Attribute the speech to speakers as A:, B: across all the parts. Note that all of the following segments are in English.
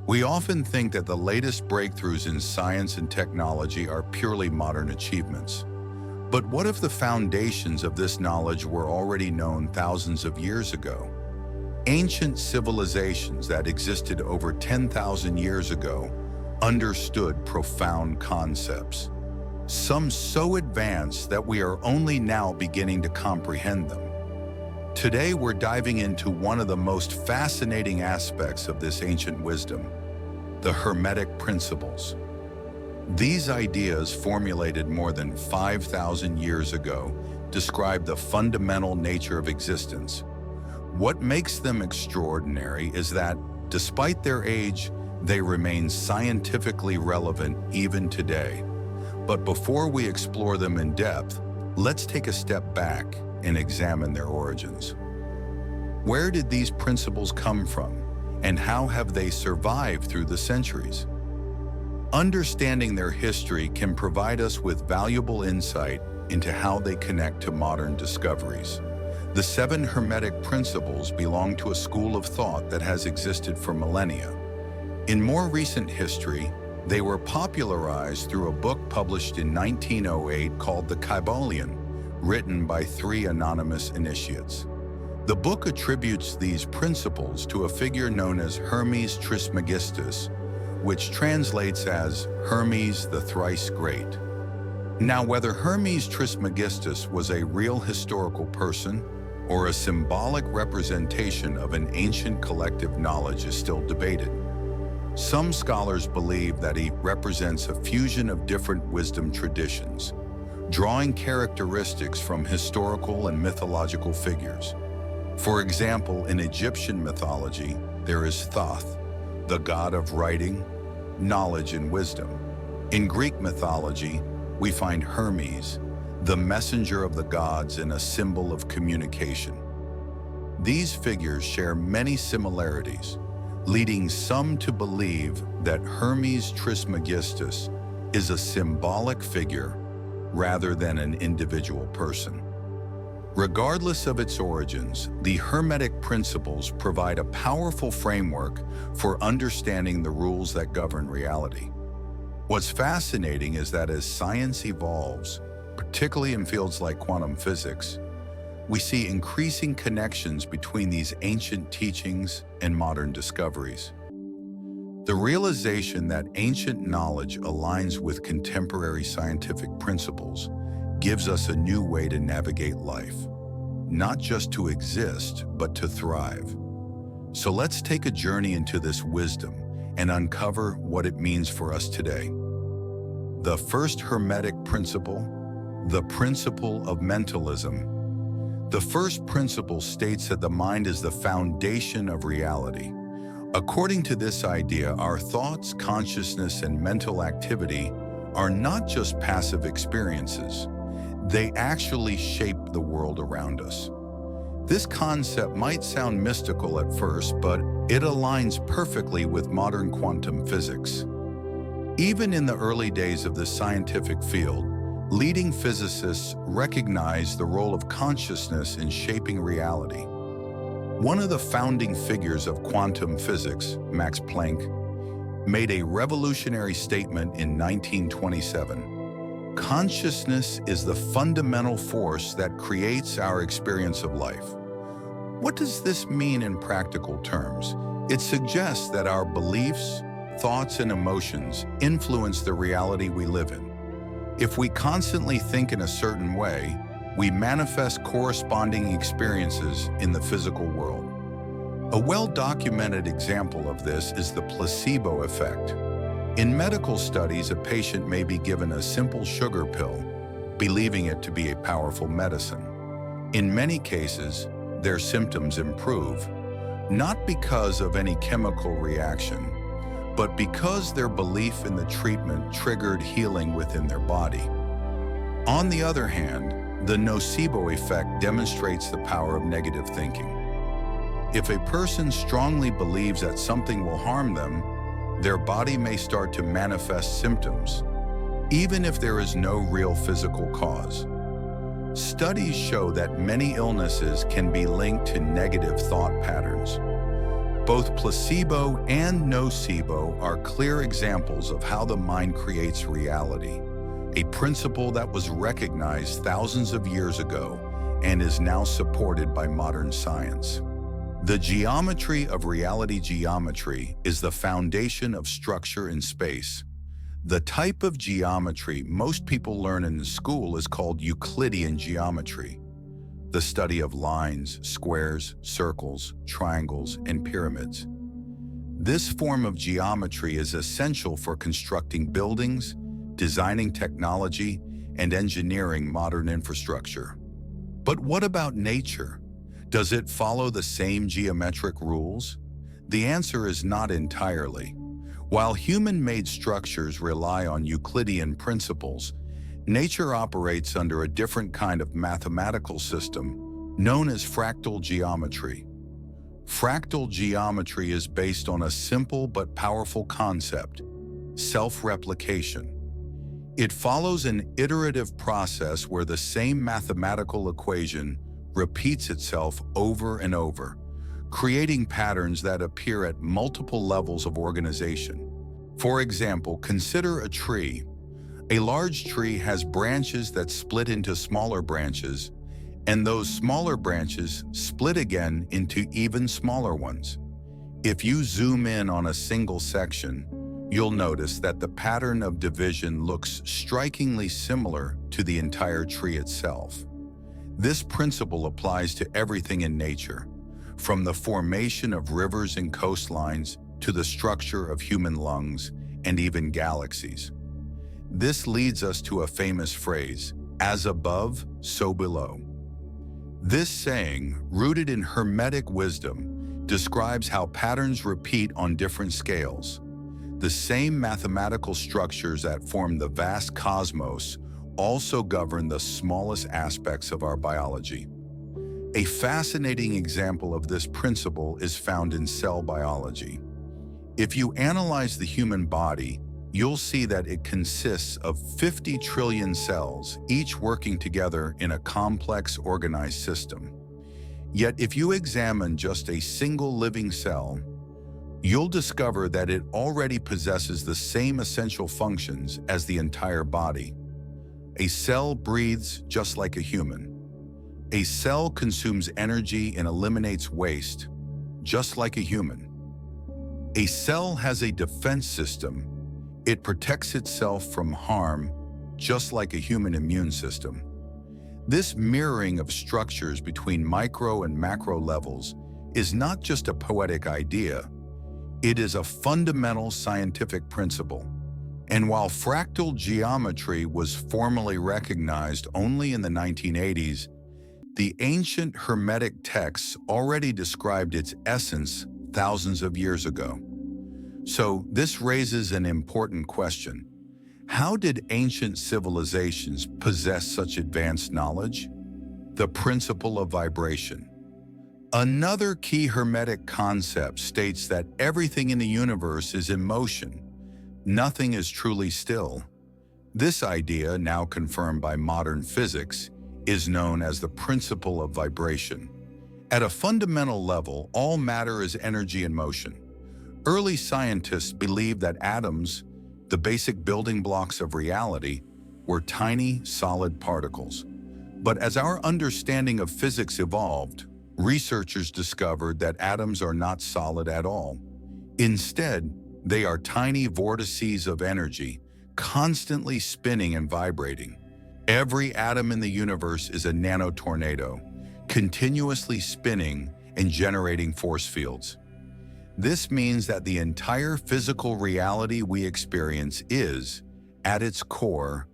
A: We often think that the latest breakthroughs in science and technology are purely modern achievements. But what if the foundations of this knowledge were already known thousands of years ago? Ancient civilizations that existed over 10,000 years ago understood profound concepts, some so advanced that we are only now beginning to comprehend them. Today, we're diving into one of the most fascinating aspects of this ancient wisdom, the Hermetic Principles. These ideas, formulated more than 5,000 years ago, describe the fundamental nature of existence. What makes them extraordinary is that, despite their age, they remain scientifically relevant even today. But before we explore them in depth, let's take a step back and examine their origins. Where did these principles come from, and how have they survived through the centuries? Understanding their history can provide us with valuable insight into how they connect to modern discoveries. The Seven Hermetic Principles belong to a school of thought that has existed for millennia. In more recent history, they were popularized through a book published in 1908 called the Kybalion, written by 3 anonymous initiates. The book attributes these principles to a figure known as Hermes Trismegistus, which translates as Hermes the Thrice Great. Now, whether Hermes Trismegistus was a real historical person or a symbolic representation of an ancient collective knowledge is still debated. Some scholars believe that he represents a fusion of different wisdom traditions, drawing characteristics from historical and mythological figures. For example, in Egyptian mythology, there is Thoth, the god of writing, knowledge, and wisdom. In Greek mythology, we find Hermes, the messenger of the gods and a symbol of communication. These figures share many similarities, leading some to believe that Hermes Trismegistus is a symbolic figure rather than an individual person. Regardless of its origins, the Hermetic Principles provide a powerful framework for understanding the rules that govern reality. What's fascinating is that as science evolves, particularly in fields like quantum physics, we see increasing connections between these ancient teachings and modern discoveries. The realization that ancient knowledge aligns with contemporary scientific principles gives us a new way to navigate life, not just to exist, but to thrive. So let's take a journey into this wisdom and uncover what it means for us today. The first Hermetic principle, the Principle of Mentalism. The first principle states that the mind is the foundation of reality. According to this idea, our thoughts, consciousness, and mental activity are not just passive experiences. They actually shape the world around us. This concept might sound mystical at first, but it aligns perfectly with modern quantum physics. Even in the early days of the scientific field, leading physicists recognized the role of consciousness in shaping reality. One of the founding figures of quantum physics, Max Planck, made a revolutionary statement in 1927. Consciousness is the fundamental force that creates our experience of life. What does this mean in practical terms? It suggests that our beliefs, thoughts, and emotions influence the reality we live in. If we constantly think in a certain way, we manifest corresponding experiences in the physical world. A well-documented example of this is the placebo effect. In medical studies, a patient may be given a simple sugar pill, believing it to be a powerful medicine. In many cases, their symptoms improve, not because of any chemical reaction, but because their belief in the treatment triggered healing within their body. On the other hand, the nocebo effect demonstrates the power of negative thinking. If a person strongly believes that something will harm them, their body may start to manifest symptoms, even if there is no real physical cause. Studies show that many illnesses can be linked to negative thought patterns. Both placebo and nocebo are clear examples of how the mind creates reality, a principle that was recognized thousands of years ago and is now supported by modern science. The geometry of reality geometry is the foundation of structure in space. The type of geometry most people learn in school is called Euclidean geometry, the study of lines, squares, circles, triangles, and pyramids. This form of geometry is essential for constructing buildings, designing technology, and engineering modern infrastructure. But what about nature? Does it follow the same geometric rules? The answer is not entirely. While human-made structures rely on Euclidean principles, nature operates under a different kind of mathematical system known as fractal geometry. Fractal geometry is based on a simple but powerful concept: self-replication. It follows an iterative process where the same mathematical equation repeats itself over and over, creating patterns that appear at multiple levels of organization. For example, consider a tree. A large tree has branches that split into smaller branches, and those smaller branches split again into even smaller ones. If you zoom in on a single section, you'll notice that the pattern of division looks strikingly similar to the entire tree itself. This principle applies to everything in nature, from the formation of rivers and coastlines to the structure of human lungs and even galaxies. This leads us to a famous phrase, "as above, so below." This saying, rooted in Hermetic wisdom, describes how patterns repeat on different scales. The same mathematical structures that form the vast cosmos also govern the smallest aspects of our biology. A fascinating example of this principle is found in cell biology. If you analyze the human body, you'll see that it consists of 50 trillion cells, each working together in a complex, organized system. Yet if you examine just a single living cell, you'll discover that it already possesses the same essential functions as the entire body. A cell breathes just like a human. A cell consumes energy and eliminates waste, just like a human. A cell has a defense system. It protects itself from harm, just like a human immune system. This mirroring of structures between micro and macro levels is not just a poetic idea. It is a fundamental scientific principle. And while fractal geometry was formally recognized only in the 1980s, the ancient Hermetic texts already described its essence thousands of years ago. So this raises an important question. How did ancient civilizations possess such advanced knowledge? The principle of vibration. Another key Hermetic concept states that everything in the universe is in motion. Nothing is truly still. This idea, now confirmed by modern physics, is known as the principle of vibration. At a fundamental level, all matter is energy in motion. Early scientists believed that atoms, the basic building blocks of reality, were tiny, solid particles. But as our understanding of physics evolved, researchers discovered that atoms are not solid at all. Instead, they are tiny vortices of energy, constantly spinning and vibrating. Every atom in the universe is a nanotornado, continuously spinning and generating force fields. This means that the entire physical reality we experience is, at its core,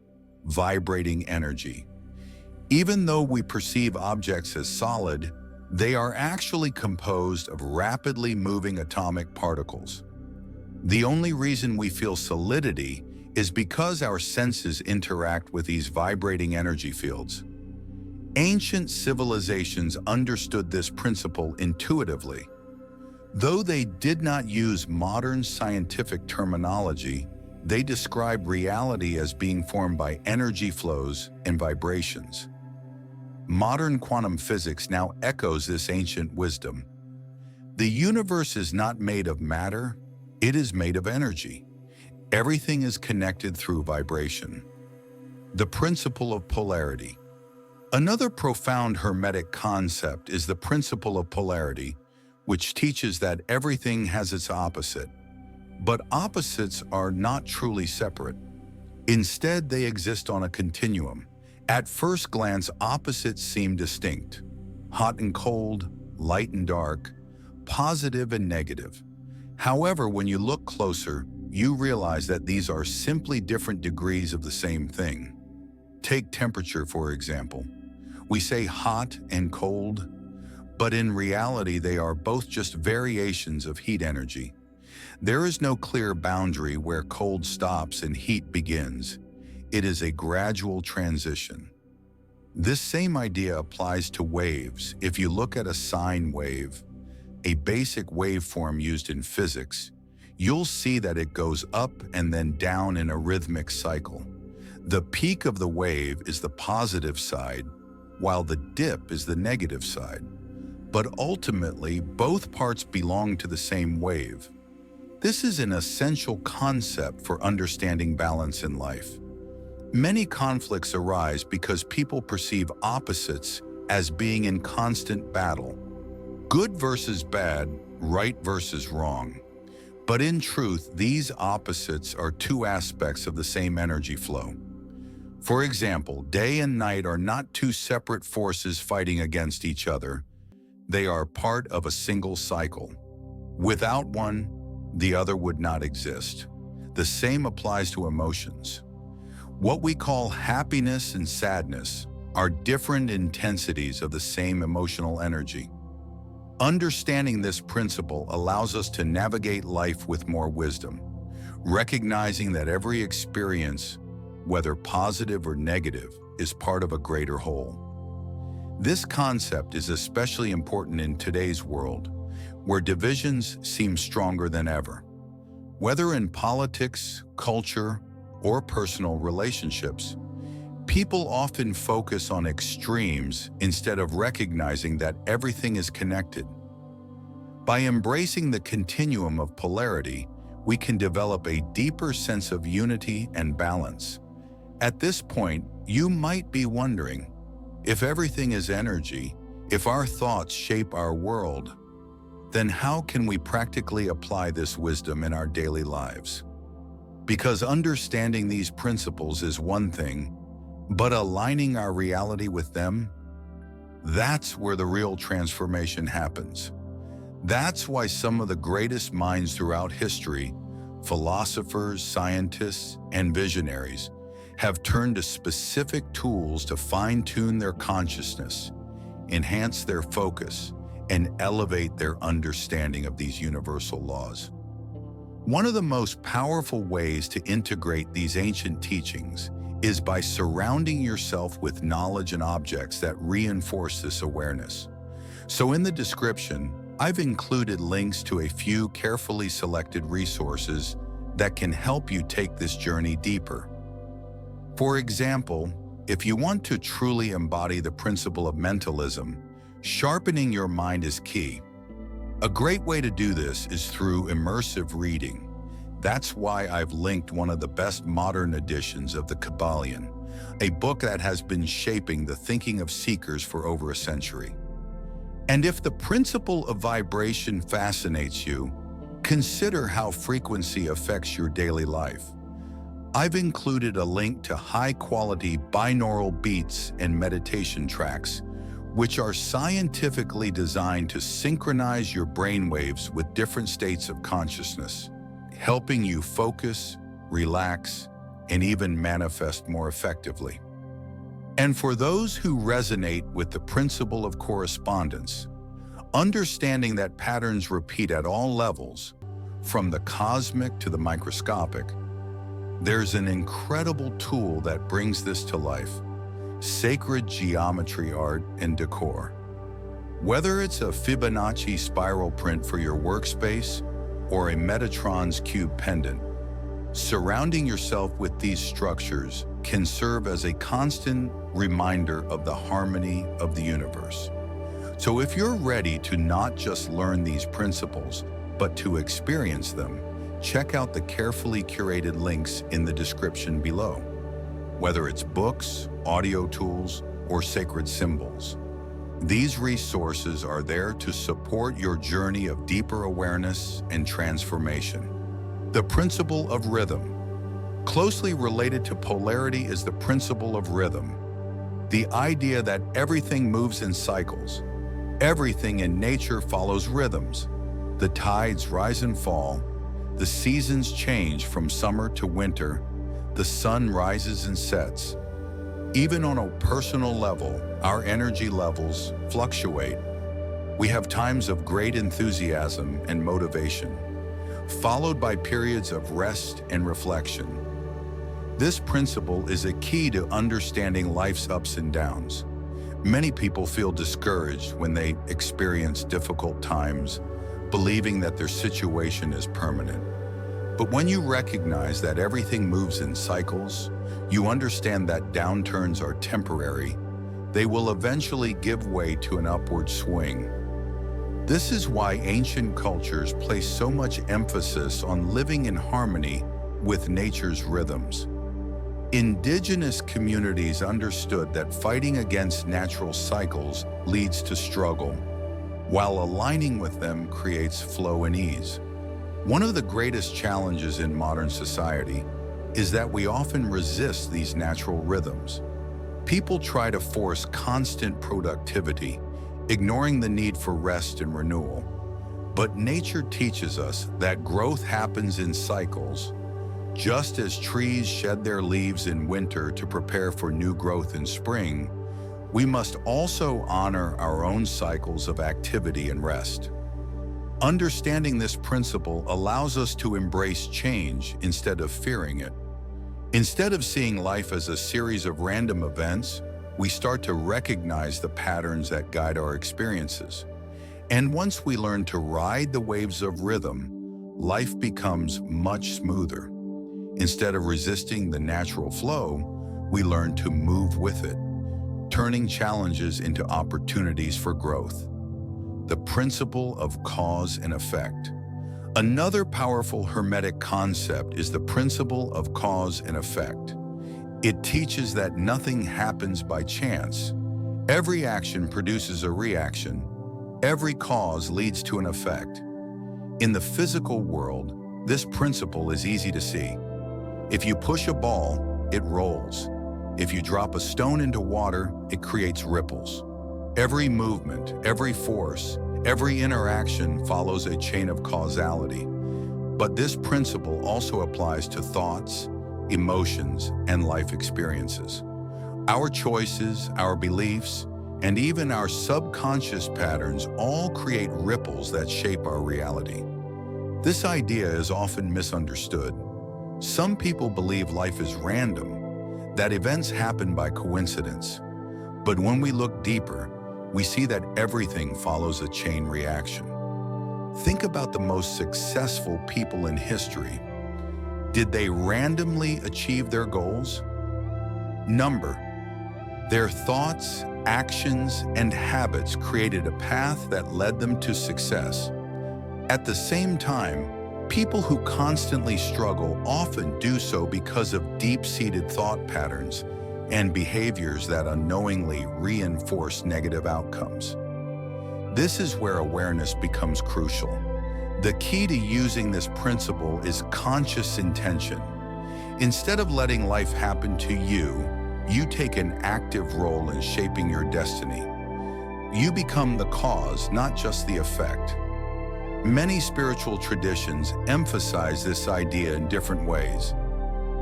A: vibrating energy. Even though we perceive objects as solid, they are actually composed of rapidly moving atomic particles. The only reason we feel solidity is because our senses interact with these vibrating energy fields. Ancient civilizations understood this principle intuitively. Though they did not use modern scientific terminology, they described reality as being formed by energy flows and vibrations. Modern quantum physics now echoes this ancient wisdom. The universe is not made of matter, it is made of energy. Everything is connected through vibration. The principle of polarity. Another profound Hermetic concept is the principle of polarity, which teaches that everything has its opposite. But opposites are not truly separate. Instead, they exist on a continuum. At first glance, opposites seem distinct. Hot and cold, light and dark, positive and negative. However, when you look closer, you realize that these are simply different degrees of the same thing. Take temperature, for example. We say hot and cold, but in reality, they are both just variations of heat energy. There is no clear boundary where cold stops and heat begins. It is a gradual transition. This same idea applies to waves. If you look at a sine wave, a basic waveform used in physics, you'll see that it goes up and then down in a rhythmic cycle. The peak of the wave is the positive side, while the dip is the negative side. But ultimately, both parts belong to the same wave. This is an essential concept for understanding balance in life. Many conflicts arise because people perceive opposites as being in constant battle. Good versus bad, right versus wrong. But in truth, these opposites are two aspects of the same energy flow. For example, day and night are not two separate forces fighting against each other. They are part of a single cycle. Without one, the other would not exist. The same applies to emotions. What we call happiness and sadness are different intensities of the same emotional energy. Understanding this principle allows us to navigate life with more wisdom, recognizing that every experience, whether positive or negative, is part of a greater whole. This concept is especially important in today's world, where divisions seem stronger than ever. Whether in politics, culture, or personal relationships, people often focus on extremes instead of recognizing that everything is connected. By embracing the continuum of polarity, we can develop a deeper sense of unity and balance. At this point, you might be wondering, if everything is energy, if our thoughts shape our world, then how can we practically apply this wisdom in our daily lives? Because understanding these principles is one thing, but aligning our reality with them, that's where the real transformation happens. That's why some of the greatest minds throughout history, philosophers, scientists, and visionaries, have turned to specific tools to fine-tune their consciousness, enhance their focus, and elevate their understanding of these universal laws. One of the most powerful ways to integrate these ancient teachings is by surrounding yourself with knowledge and objects that reinforce this awareness. So in the description, I've included links to a few carefully selected resources that can help you take this journey deeper. For example, if you want to truly embody the principle of mentalism, sharpening your mind is key. A great way to do this is through immersive reading. That's why I've linked one of the best modern editions of the Kybalion, a book that has been shaping the thinking of seekers for over a century. And if the principle of vibration fascinates you, consider how frequency affects your daily life. I've included a link to high-quality binaural beats and meditation tracks, which are scientifically designed to synchronize your brainwaves with different states of consciousness, helping you focus, relax, and even manifest more effectively. And for those who resonate with the principle of correspondence, understanding that patterns repeat at all levels, from the cosmic to the microscopic, there's an incredible tool that brings this to life: sacred geometry art and decor. Whether it's a Fibonacci spiral print for your workspace or a Metatron's cube pendant, surrounding yourself with these structures can serve as a constant reminder of the harmony of the universe. So if you're ready to not just learn these principles, but to experience them, check out the carefully curated links in the description below. Whether it's books, audio tools, or sacred symbols, these resources are there to support your journey of deeper awareness and transformation. The principle of rhythm. Closely related to polarity is the principle of rhythm, the idea that everything moves in cycles. Everything in nature follows rhythms. The tides rise and fall, the seasons change from summer to winter, the sun rises and sets. Even on a personal level, our energy levels fluctuate. We have times of great enthusiasm and motivation, followed by periods of rest and reflection. This principle is a key to understanding life's ups and downs. Many people feel discouraged when they experience difficult times, believing that their situation is permanent. But when you recognize that everything moves in cycles, you understand that downturns are temporary. They will eventually give way to an upward swing. This is why ancient cultures place so much emphasis on living in harmony with nature's rhythms. Indigenous communities understood that fighting against natural cycles leads to struggle, while aligning with them creates flow and ease. One of the greatest challenges in modern society is that we often resist these natural rhythms. People try to force constant productivity, ignoring the need for rest and renewal. But nature teaches us that growth happens in cycles. Just as trees shed their leaves in winter to prepare for new growth in spring, we must also honor our own cycles of activity and rest. Understanding this principle allows us to embrace change instead of fearing it. Instead of seeing life as a series of random events, we start to recognize the patterns that guide our experiences. And once we learn to ride the waves of rhythm, life becomes much smoother. Instead of resisting the natural flow, we learn to move with it, turning challenges into opportunities for growth. The principle of cause and effect. Another powerful Hermetic concept is the principle of cause and effect. It teaches that nothing happens by chance. Every action produces a reaction. Every cause leads to an effect. In the physical world, this principle is easy to see. If you push a ball, it rolls. If you drop a stone into water, it creates ripples. Every movement, every force, every interaction follows a chain of causality. But this principle also applies to thoughts, emotions, and life experiences. Our choices, our beliefs, and even our subconscious patterns all create ripples that shape our reality. This idea is often misunderstood. Some people believe life is random, that events happen by coincidence. But when we look deeper, we see that everything follows a chain reaction. Think about the most successful people in history. Did they randomly achieve their goals? Number. Their thoughts, actions, and habits created a path that led them to success. At the same time, people who constantly struggle often do so because of deep-seated thought patterns and behaviors that unknowingly reinforce negative outcomes. This is where awareness becomes crucial. The key to using this principle is conscious intention. Instead of letting life happen to you, you take an active role in shaping your destiny. You become the cause, not just the effect. Many spiritual traditions emphasize this idea in different ways.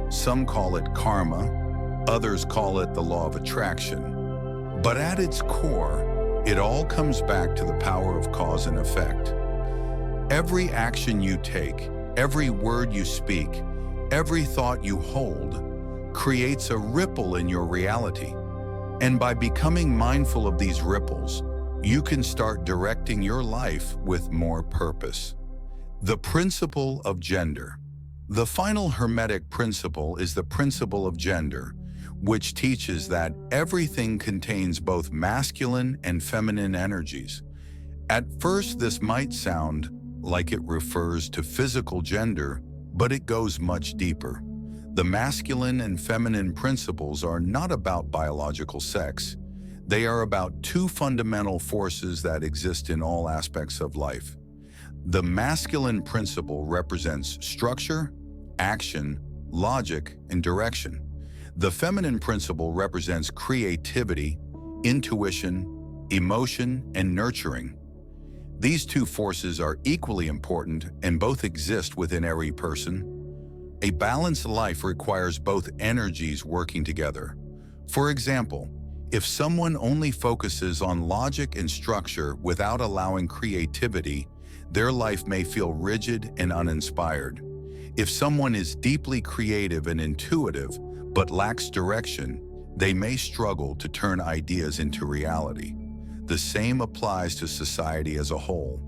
A: Some call it karma, others call it the law of attraction. But at its core, it all comes back to the power of cause and effect. Every action you take, every word you speak, every thought you hold, creates a ripple in your reality. And by becoming mindful of these ripples, you can start directing your life with more purpose. The principle of gender. The final Hermetic principle is the principle of gender, which teaches that everything contains both masculine and feminine energies. At first, this might sound like it refers to physical gender, but it goes much deeper. The masculine and feminine principles are not about biological sex. They are about two fundamental forces that exist in all aspects of life. The masculine principle represents structure, action, logic, and direction. The feminine principle represents creativity, intuition, emotion, and nurturing. These two forces are equally important and both exist within every person. A balanced life requires both energies working together. For example, if someone only focuses on logic and structure without allowing creativity, their life may feel rigid and uninspired. If someone is deeply creative and intuitive but lacks direction, they may struggle to turn ideas into reality. The same applies to society as a whole.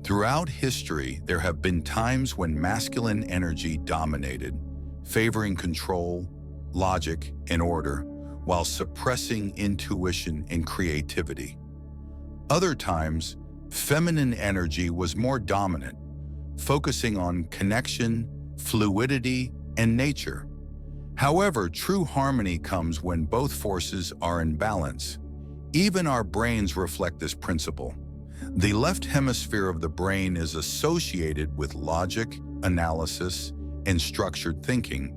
A: Throughout history, there have been times when masculine energy dominated, favoring control, logic, and order, while suppressing intuition and creativity. Other times, feminine energy was more dominant, focusing on connection, fluidity, and nature. However, true harmony comes when both forces are in balance. Even our brains reflect this principle. The left hemisphere of the brain is associated with logic, analysis, and structured thinking,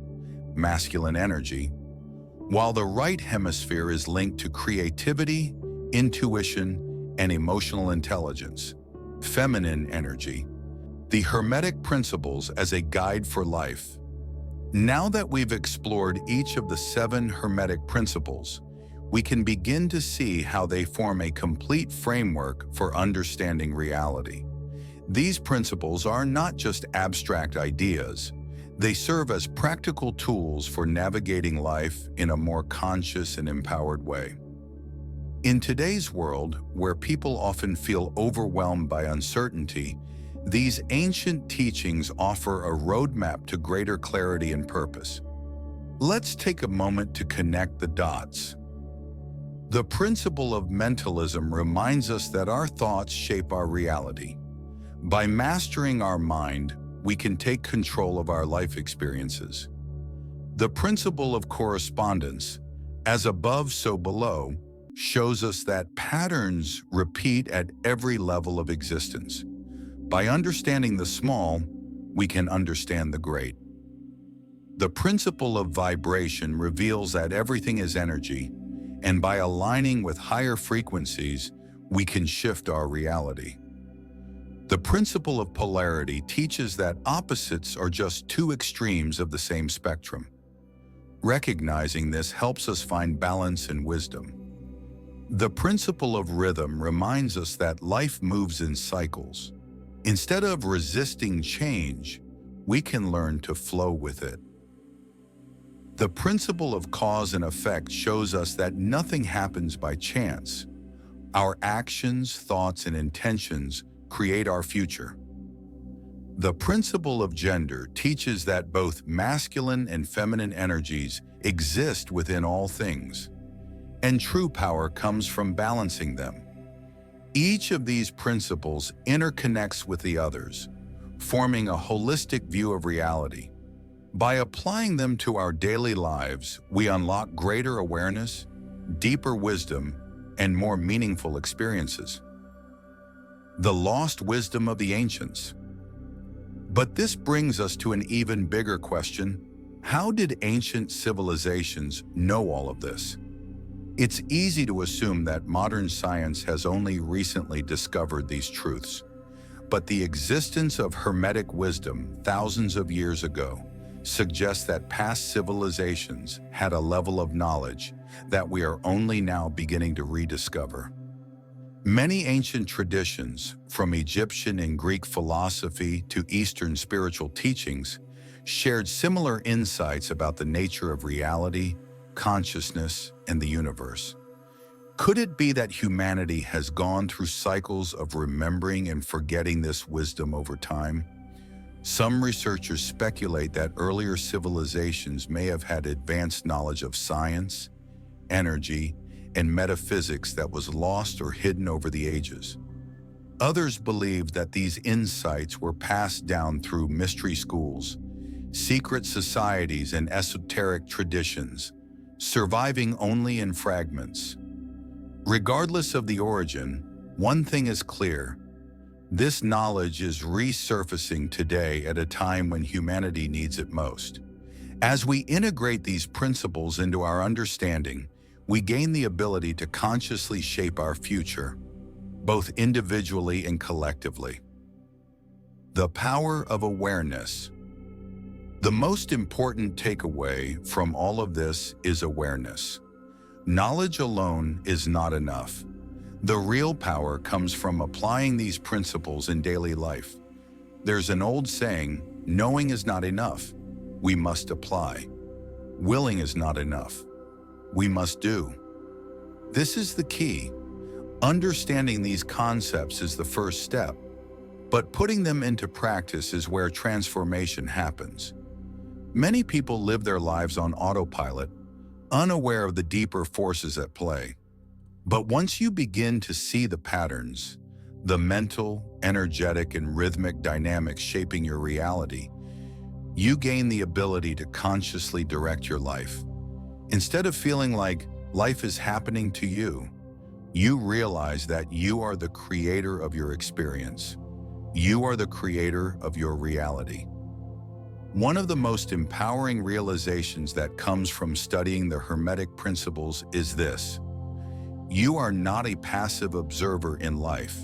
A: masculine energy, while the right hemisphere is linked to creativity, intuition, and emotional intelligence, feminine energy. The Hermetic Principles as a guide for life. Now that we've explored each of the 7 Hermetic Principles, we can begin to see how they form a complete framework for understanding reality. These principles are not just abstract ideas. They serve as practical tools for navigating life in a more conscious and empowered way. In today's world, where people often feel overwhelmed by uncertainty, these ancient teachings offer a roadmap to greater clarity and purpose. Let's take a moment to connect the dots. The principle of mentalism reminds us that our thoughts shape our reality. By mastering our mind, we can take control of our life experiences. The principle of correspondence, as above so below, shows us that patterns repeat at every level of existence. By understanding the small, we can understand the great. The principle of vibration reveals that everything is energy, and by aligning with higher frequencies, we can shift our reality. The principle of polarity teaches that opposites are just two extremes of the same spectrum. Recognizing this helps us find balance and wisdom. The principle of rhythm reminds us that life moves in cycles. Instead of resisting change, we can learn to flow with it. The principle of cause and effect shows us that nothing happens by chance. Our actions, thoughts, and intentions create our future. The principle of gender teaches that both masculine and feminine energies exist within all things, and true power comes from balancing them. Each of these principles interconnects with the others, forming a holistic view of reality. By applying them to our daily lives, we unlock greater awareness, deeper wisdom, and more meaningful experiences. The lost wisdom of the ancients. But this brings us to an even bigger question. How did ancient civilizations know all of this? It's easy to assume that modern science has only recently discovered these truths. But the existence of Hermetic wisdom thousands of years ago suggests that past civilizations had a level of knowledge that we are only now beginning to rediscover. Many ancient traditions, from Egyptian and Greek philosophy to Eastern spiritual teachings, shared similar insights about the nature of reality, consciousness, and the universe. Could it be that humanity has gone through cycles of remembering and forgetting this wisdom over time? Some researchers speculate that earlier civilizations may have had advanced knowledge of science, energy, and metaphysics that was lost or hidden over the ages. Others believe that these insights were passed down through mystery schools, secret societies, and esoteric traditions, surviving only in fragments. Regardless of the origin, one thing is clear: this knowledge is resurfacing today at a time when humanity needs it most. As we integrate these principles into our understanding, we gain the ability to consciously shape our future, both individually and collectively. The power of awareness. The most important takeaway from all of this is awareness. Knowledge alone is not enough. The real power comes from applying these principles in daily life. There's an old saying, knowing is not enough. We must apply. Willing is not enough. We must do. This is the key. Understanding these concepts is the first step, but putting them into practice is where transformation happens. Many people live their lives on autopilot, unaware of the deeper forces at play. But once you begin to see the patterns, the mental, energetic, and rhythmic dynamics shaping your reality, you gain the ability to consciously direct your life. Instead of feeling like life is happening to you, you realize that you are the creator of your experience. You are the creator of your reality. One of the most empowering realizations that comes from studying the Hermetic Principles is this: you are not a passive observer in life.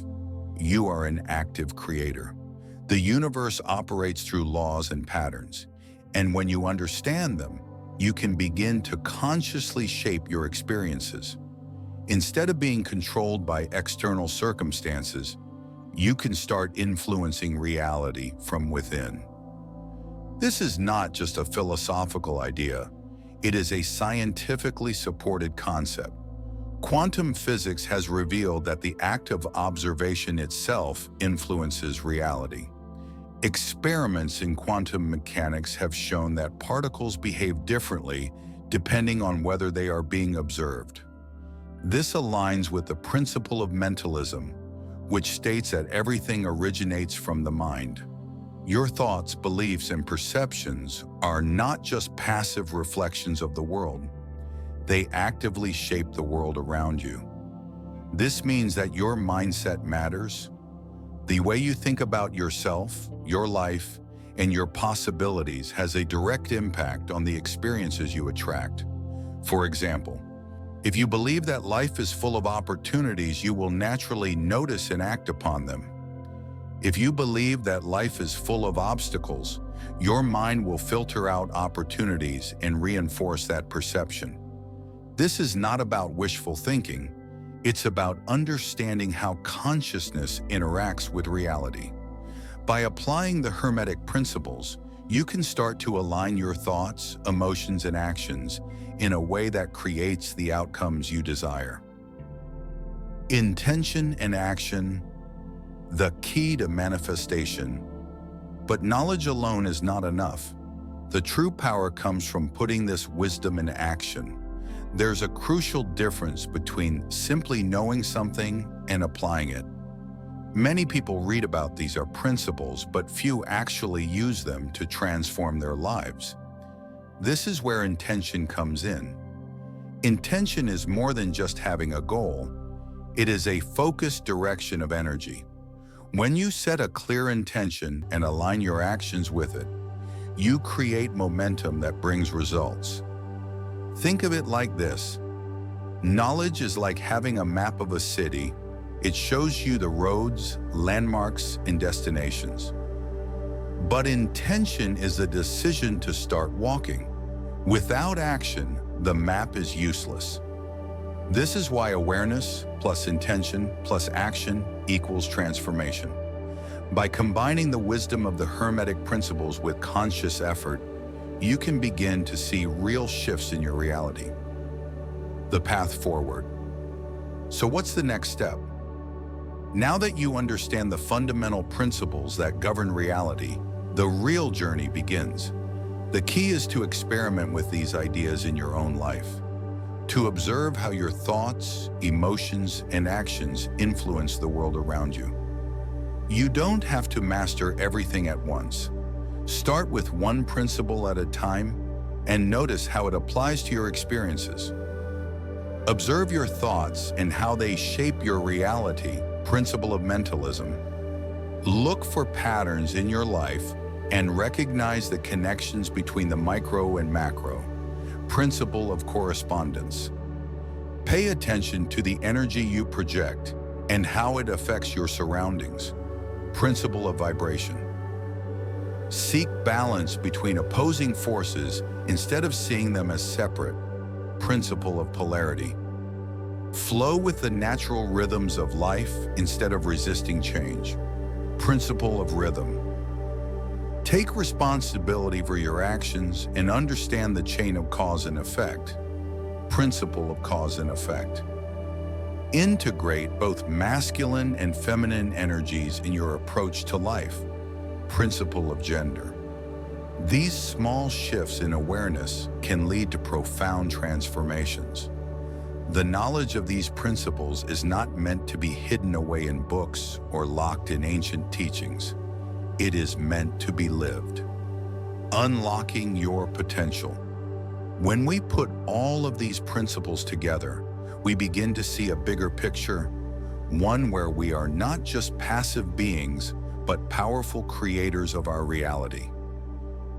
A: You are an active creator. The universe operates through laws and patterns, and when you understand them, you can begin to consciously shape your experiences. Instead of being controlled by external circumstances, you can start influencing reality from within. This is not just a philosophical idea. It is a scientifically supported concept. Quantum physics has revealed that the act of observation itself influences reality. Experiments in quantum mechanics have shown that particles behave differently depending on whether they are being observed. This aligns with the principle of mentalism, which states that everything originates from the mind. Your thoughts, beliefs, and perceptions are not just passive reflections of the world. They actively shape the world around you. This means that your mindset matters. The way you think about yourself, your life, and your possibilities has a direct impact on the experiences you attract. For example, if you believe that life is full of opportunities, you will naturally notice and act upon them. If you believe that life is full of obstacles, your mind will filter out opportunities and reinforce that perception. This is not about wishful thinking. It's about understanding how consciousness interacts with reality. By applying the Hermetic Principles, you can start to align your thoughts, emotions, and actions in a way that creates the outcomes you desire. Intention and action, the key to manifestation. But knowledge alone is not enough. The true power comes from putting this wisdom in action. There's a crucial difference between simply knowing something and applying it. Many people read about these principles, but few actually use them to transform their lives. This is where intention comes in. Intention is more than just having a goal. It is a focused direction of energy. When you set a clear intention and align your actions with it, you create momentum that brings results. Think of it like this. Knowledge is like having a map of a city. It shows you the roads, landmarks, and destinations. But intention is a decision to start walking. Without action, the map is useless. This is why awareness plus intention plus action equals transformation. By combining the wisdom of the Hermetic Principles with conscious effort, you can begin to see real shifts in your reality. The path forward. So what's the next step? Now that you understand the fundamental principles that govern reality, The real journey begins. The key is to experiment with these ideas in your own life, to observe how your thoughts, emotions, and actions influence the world around you. You don't have to master everything at once. Start with one principle at a time and notice how it applies to your experiences. Observe your thoughts and how they shape your reality, Principle of Mentalism. Look for patterns in your life and recognize the connections between the micro and macro, Principle of Correspondence. Pay attention to the energy you project and how it affects your surroundings, Principle of Vibration. Seek balance between opposing forces instead of seeing them as separate, Principle of Polarity. Flow with the natural rhythms of life instead of resisting change, Principle of Rhythm. Take responsibility for your actions and understand the chain of cause and effect, Principle of Cause and Effect. Integrate both masculine and feminine energies in your approach to life, Principle of Gender. These small shifts in awareness can lead to profound transformations. The knowledge of these principles is not meant to be hidden away in books or locked in ancient teachings. It is meant to be lived. Unlocking your potential. When we put all of these principles together, we begin to see a bigger picture, one where we are not just passive beings, but powerful creators of our reality.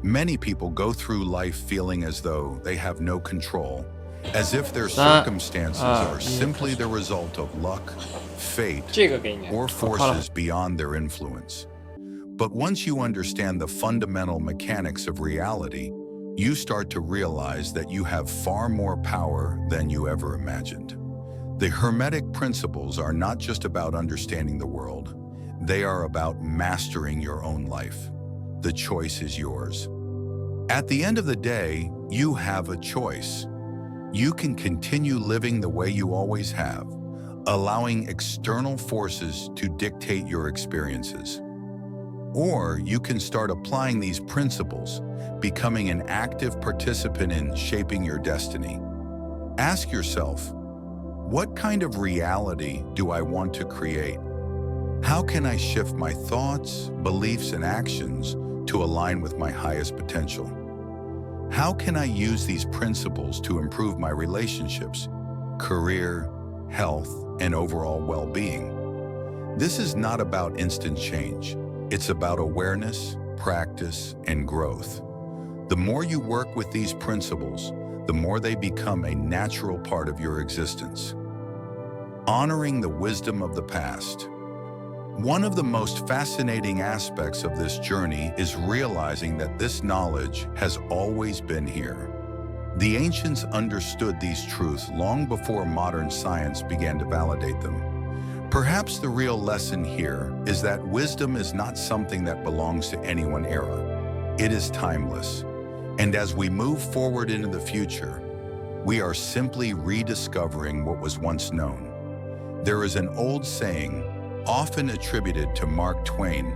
A: Many people go through life feeling as though they have no control, as if their circumstances are simply the result of luck, fate, or forces beyond their influence. But once you understand the fundamental mechanics of reality, you start to realize that you have far more power than you ever imagined. The Hermetic Principles are not just about understanding the world. They are about mastering your own life. The choice is yours. At the end of the day, you have a choice. You can continue living the way you always have, allowing external forces to dictate your experiences. Or you can start applying these principles, becoming an active participant in shaping your destiny. Ask yourself, what kind of reality do I want to create? How can I shift my thoughts, beliefs, and actions to align with my highest potential? How can I use these principles to improve my relationships, career, health, and overall well-being? This is not about instant change. It's about awareness, practice, and growth. The more you work with these principles, the more they become a natural part of your existence. Honoring the wisdom of the past. One of the most fascinating aspects of this journey is realizing that this knowledge has always been here. The ancients understood these truths long before modern science began to validate them. Perhaps the real lesson here is that wisdom is not something that belongs to any one era. It is timeless. And as we move forward into the future, we are simply rediscovering what was once known. There is an old saying, often attributed to Mark Twain,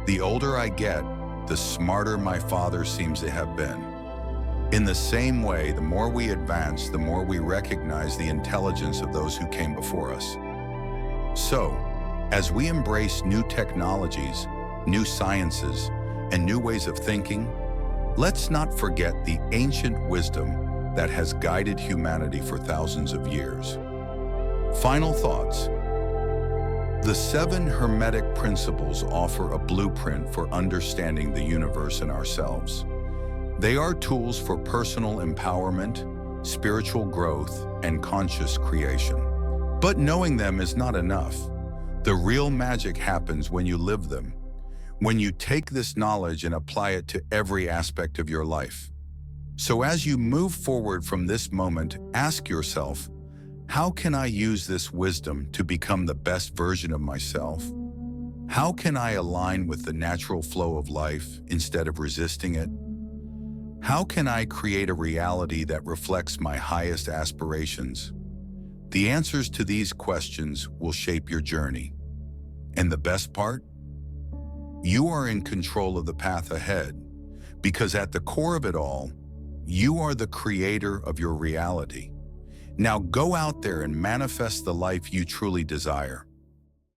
A: "The older I get, the smarter my father seems to have been." In the same way, the more we advance, the more we recognize the intelligence of those who came before us. So, as we embrace new technologies, new sciences, and new ways of thinking, let's not forget the ancient wisdom that has guided humanity for thousands of years. Final thoughts. The Seven Hermetic Principles offer a blueprint for understanding the universe and ourselves. They are tools for personal empowerment, spiritual growth, and conscious creation. But knowing them is not enough. The real magic happens when you live them, when you take this knowledge and apply it to every aspect of your life. So as you move forward from this moment, ask yourself, how can I use this wisdom to become the best version of myself? How can I align with the natural flow of life instead of resisting it? How can I create a reality that reflects my highest aspirations? The answers to these questions will shape your journey. And the best part? You are in control of the path ahead, because at the core of it all, you are the creator of your reality. Now go out there and manifest the life you truly desire.